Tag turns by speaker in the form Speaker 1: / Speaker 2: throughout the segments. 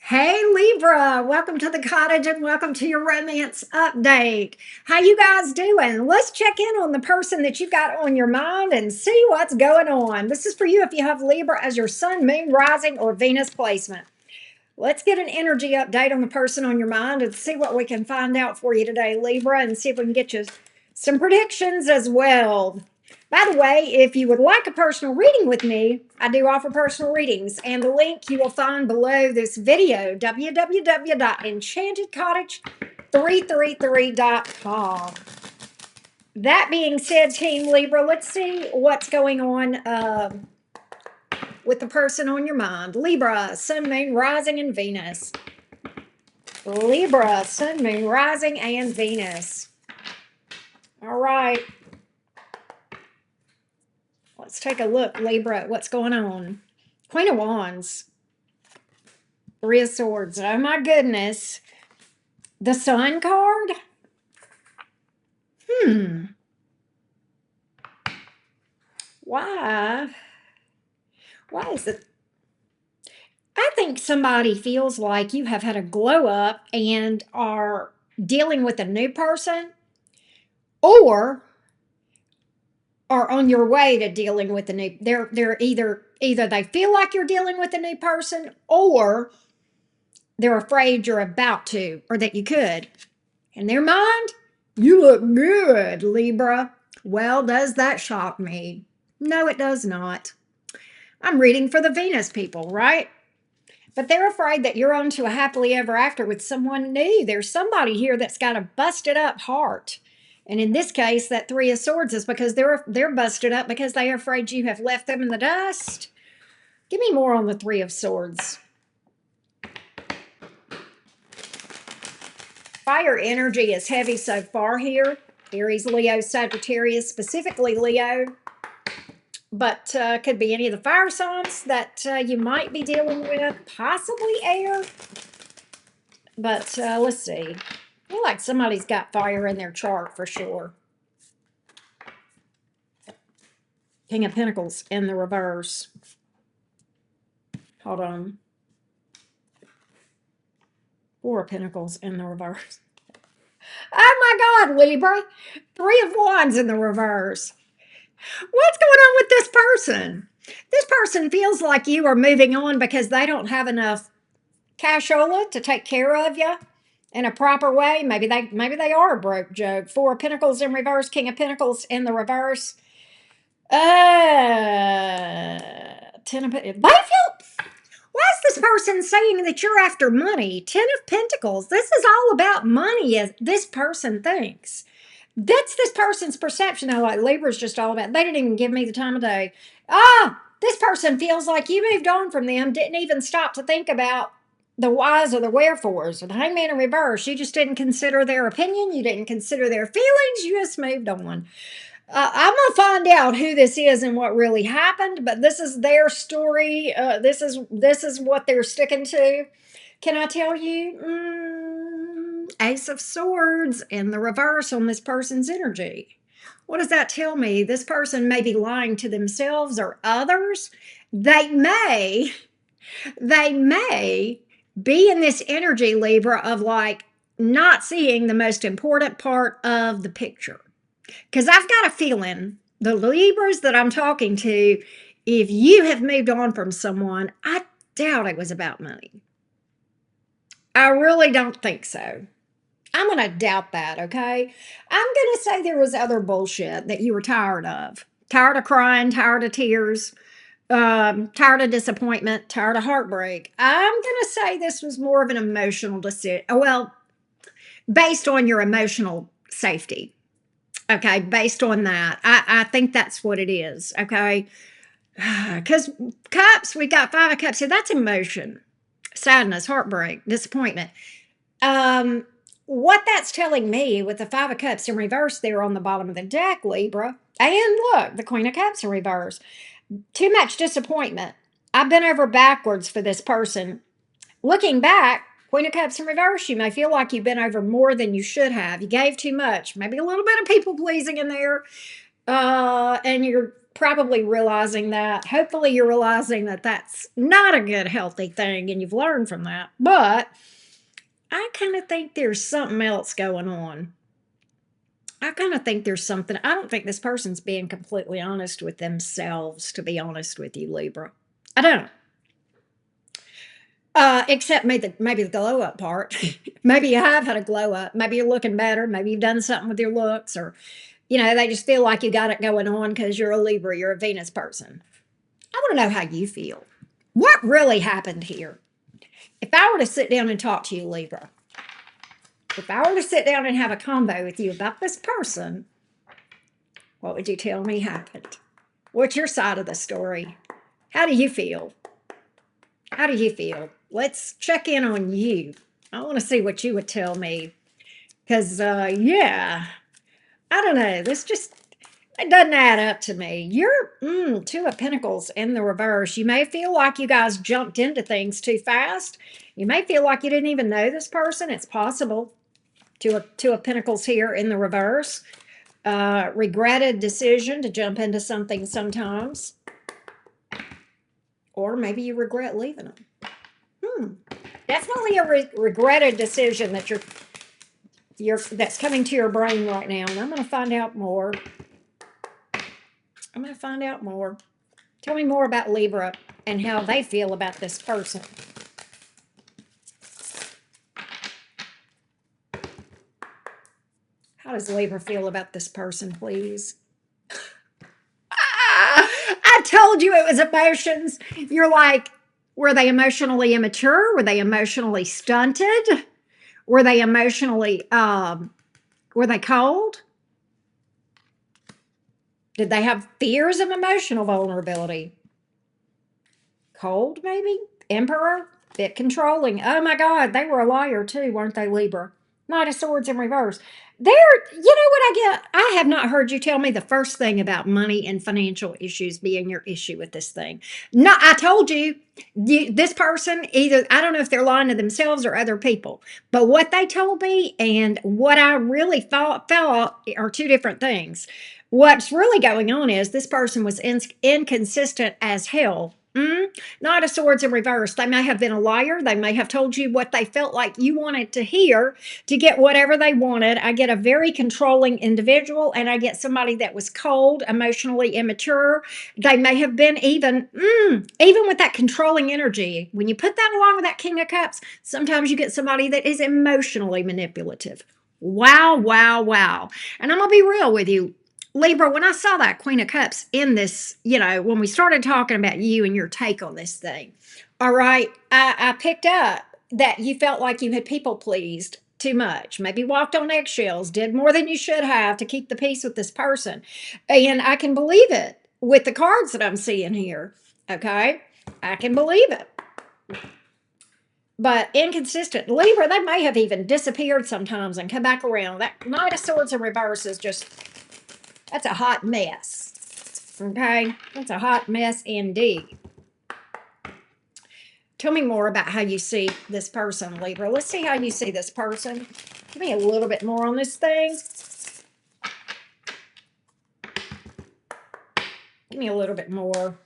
Speaker 1: Hey Libra, welcome to the cottage and welcome to your romance update. How you guys doing? Let's check in on the person that you've got on your mind and see what's going on. This is for you if you have Libra as your sun, moon, rising, or Venus placement. Let's get an energy update on the person on your mind and see what we can find out for you today, Libra, and see if we can get you some predictions as well. By the way, if you would like a personal reading with me, I do offer personal readings, and the link you will find below this video, www.enchantedcottage333.com. That being said, Team Libra, let's see what's going on with the person on your mind. Libra, sun, moon, rising, and Venus. Libra, sun, moon, rising, and Venus. All right. Let's take a look, Libra, at what's going on. Queen of Wands. Three of Swords. Oh, my goodness. The Sun card? Why? Why is it? I think somebody feels like you have had a glow up and are dealing with a new person, or are on your way to dealing with a new. They're either they feel like you're dealing with a new person, or they're afraid you're about to, or that you could. In their mind, you look good, Libra. Well, does that shock me? No, it does not. I'm reading for the Venus people, right? But they're afraid that you're on to a happily ever after with someone new. There's somebody here that's got a busted up heart. And in this case, that Three of Swords is because they're busted up because they are afraid you have left them in the dust. Give me more on the Three of Swords. Fire energy is heavy so far here. Aries, Leo, Sagittarius, specifically Leo. But could be any of the fire signs that you might be dealing with, possibly air. But let's see. I feel like somebody's got fire in their chart for sure. King of Pentacles in the reverse. Hold on. Four of Pentacles in the reverse. Oh my God, Libra. Three of Wands in the reverse. What's going on with this person? This person feels like you are moving on because they don't have enough cashola to take care of you in a proper way. Maybe they are a broke joke. Four of Pentacles in reverse, King of Pentacles in the reverse. Ten of Pentacles. Why is this person saying that you're after money? Ten of Pentacles. This is all about money, as this person thinks. That's this person's perception. Though, like Libra's just all about. They didn't even give me the time of day. This person feels like you moved on from them. Didn't even stop to think about the whys or the wherefores. With the Hangman in reverse, you just didn't consider their opinion. You didn't consider their feelings. You just moved on. I'm going to find out who this is and what really happened, but this is their story. This is what they're sticking to. Can I tell you? Ace of Swords in the reverse on this person's energy. What does that tell me? This person may be lying to themselves or others. They may be in this energy, Libra, of like not seeing the most important part of the picture. Because I've got a feeling the Libras that I'm talking to, if you have moved on from someone, I doubt it was about money. I really don't think so. I'm going to doubt that, okay? I'm going to say there was other bullshit that you were tired of. Tired of crying, tired of tears, tired of disappointment, tired of heartbreak. I'm going to say this was more of an emotional decision. Well, based on your emotional safety. Okay, based on that, I think that's what it is, okay? Because cups, we got Five of Cups here. That's emotion, sadness, heartbreak, disappointment. What that's telling me with the Five of Cups in reverse there on the bottom of the deck, Libra, and look, the Queen of Cups in reverse. Too much disappointment. I've been over backwards for this person. Looking back, Queen of Cups in reverse, you may feel like you've been over more than you should have. You gave too much. Maybe a little bit of people pleasing in there. And you're probably realizing that. Hopefully, you're realizing that that's not a good, healthy thing and you've learned from that. But I kind of think there's something else going on. I kind of think there's something. I don't think this person's being completely honest with themselves, to be honest with you, Libra. I don't. Except maybe the glow up part. Maybe you have had a glow up. Maybe you're looking better. Maybe you've done something with your looks, or they just feel like you got it going on because you're a Libra, you're a Venus person. I want to know how you feel. What really happened here? If I were to sit down and talk to you, Libra, if I were to sit down and have a combo with you about this person, what would you tell me happened? What's your side of the story? How do you feel? How do you feel? Let's check in on you. I want to see what you would tell me. Because, yeah, I don't know. It doesn't add up to me. You're Two of Pentacles in the reverse. You may feel like you guys jumped into things too fast. You may feel like you didn't even know this person. It's possible. Two of Pentacles here in the reverse. Regretted decision to jump into something sometimes. Or maybe you regret leaving them. Definitely a regretted decision that that's coming to your brain right now. And I'm going to find out more. Tell me more about Libra and how they feel about this person. How does Libra feel about this person, please? I told you it was emotions. You're like, were they emotionally immature? Were they emotionally stunted? Were they emotionally, were they cold? Did they have fears of emotional vulnerability? Cold, maybe? Emperor? Bit controlling. Oh my God, they were a liar too, weren't they, Libra? Knight of Swords in reverse. You know what I get? I have not heard you tell me the first thing about money and financial issues being your issue with this thing. No, I told you, this person, either, I don't know if they're lying to themselves or other people, but what they told me and what I really felt are two different things. What's really going on is this person was inconsistent as hell. Knight of Swords in reverse. They may have been a liar. They may have told you what they felt like you wanted to hear to get whatever they wanted. I get a very controlling individual, and I get somebody that was cold, emotionally immature. They may have been even with that controlling energy. When you put that along with that King of Cups, sometimes you get somebody that is emotionally manipulative. Wow, wow, wow. And I'm going to be real with you. Libra, when I saw that Queen of Cups in this, when we started talking about you and your take on this thing, all right, I picked up that you felt like you had people pleased too much, maybe walked on eggshells, did more than you should have to keep the peace with this person. And I can believe it with the cards that I'm seeing here, okay? I can believe it. But inconsistent. Libra, they may have even disappeared sometimes and come back around. That Knight of Swords in reverse is just... that's a hot mess, okay? That's a hot mess indeed. Tell me more about how you see this person, Libra. Let's see how you see this person. Give me a little bit more on this thing. Give me a little bit more.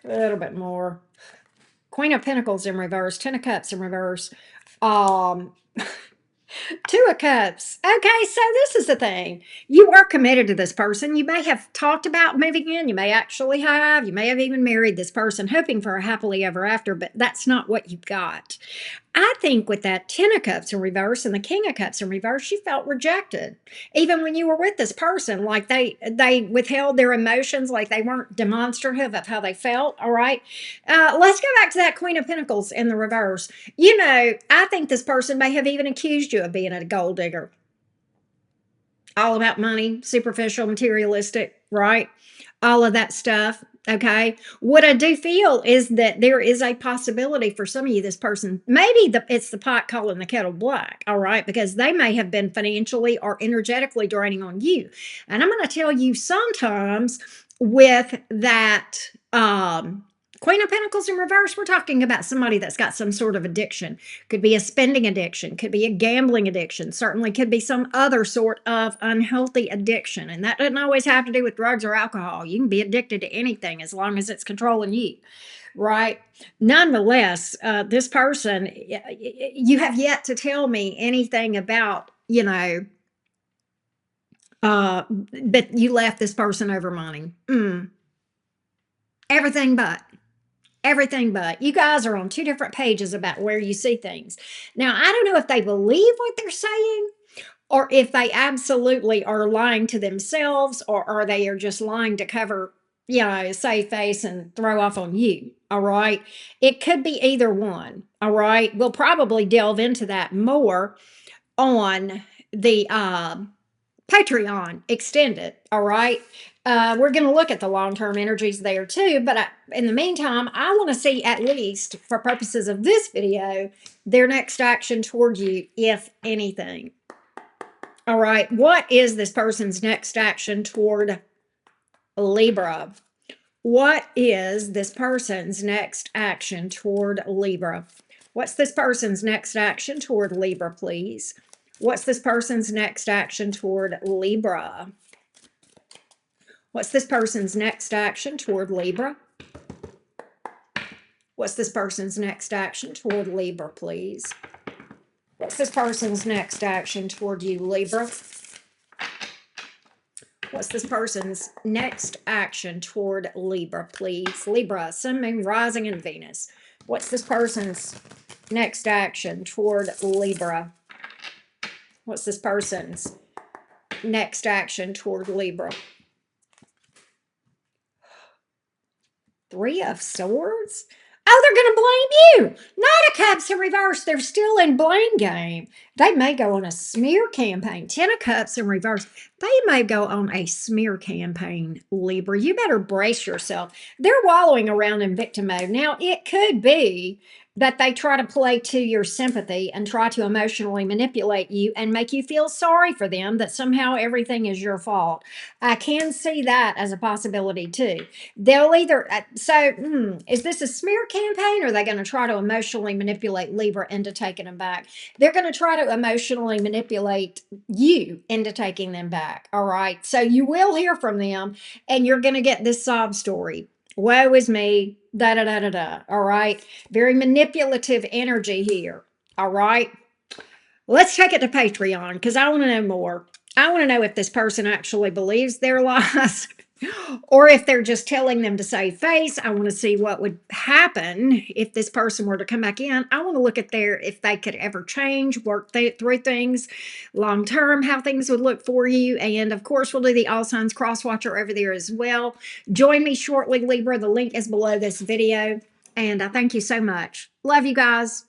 Speaker 1: A little bit more. Queen of Pentacles in reverse. Ten of Cups in reverse. Two of Cups. Okay, so this is the thing. You are committed to this person. You may have talked about moving in. You may actually have. You may have even married this person, hoping for a happily ever after, but that's not what you've got. I think with that Ten of Cups in reverse and the King of Cups in reverse, you felt rejected. Even when you were with this person, like they withheld their emotions, like they weren't demonstrative of how they felt, all right? Let's go back to that Queen of Pentacles in the reverse. I think this person may have even accused you of being a gold digger. All about money, superficial, materialistic, right? All of that stuff. Okay. What I do feel is that there is a possibility for some of you, this person, maybe it's the pot calling the kettle black. All right. Because they may have been financially or energetically draining on you. And I'm going to tell you sometimes with that, Queen of Pentacles in reverse, we're talking about somebody that's got some sort of addiction. Could be a spending addiction, could be a gambling addiction, certainly could be some other sort of unhealthy addiction. And that doesn't always have to do with drugs or alcohol. You can be addicted to anything as long as it's controlling you, right? Nonetheless, this person, you have yet to tell me anything about, that you left this person over money. Everything but. Everything but. You guys are on two different pages about where you see things. Now, I don't know if they believe what they're saying or if they absolutely are lying to themselves or they are just lying to cover, save face and throw off on you. All right. It could be either one. All right. We'll probably delve into that more on the Patreon extended. All right. We're going to look at the long-term energies there too. But in the meantime, I want to see, at least for purposes of this video, their next action toward you, if anything. All right. What is this person's next action toward Libra? What is this person's next action toward Libra? What's this person's next action toward Libra, please? What's this person's next action toward Libra? What's this person's next action toward Libra? What's this person's next action toward Libra, please? What's this person's next action toward you, Libra? What's this person's next action toward Libra, please? Libra, Sun, Moon, Rising, and Venus. What's this person's next action toward Libra? What's this person's next action toward Libra? Three of Swords? Oh, they're going to blame you. Knight of Cups in reverse. They're still in blame game. They may go on a smear campaign. Ten of Cups in reverse. They may go on a smear campaign, Libra. You better brace yourself. They're wallowing around in victim mode. Now, it could be that they try to play to your sympathy and try to emotionally manipulate you and make you feel sorry for them, that somehow everything is your fault. I can see that as a possibility too. They'll either, is this a smear campaign, or are they going to try to emotionally manipulate Libra into taking them back? They're going to try to emotionally manipulate you into taking them back. All right. So you will hear from them and you're going to get this sob story. Woe is me, da da da da da. All right. Very manipulative energy here. All right. Let's take it to Patreon because I want to know more. I want to know if this person actually believes their lies or if they're just telling them to save face. I want to see what would happen if this person were to come back in. I want to look at if they could ever change, work through things long term, how things would look for you. And of course, we'll do the All Signs Cross Watcher over there as well. Join me shortly, Libra. The link is below this video. And I thank you so much. Love you guys.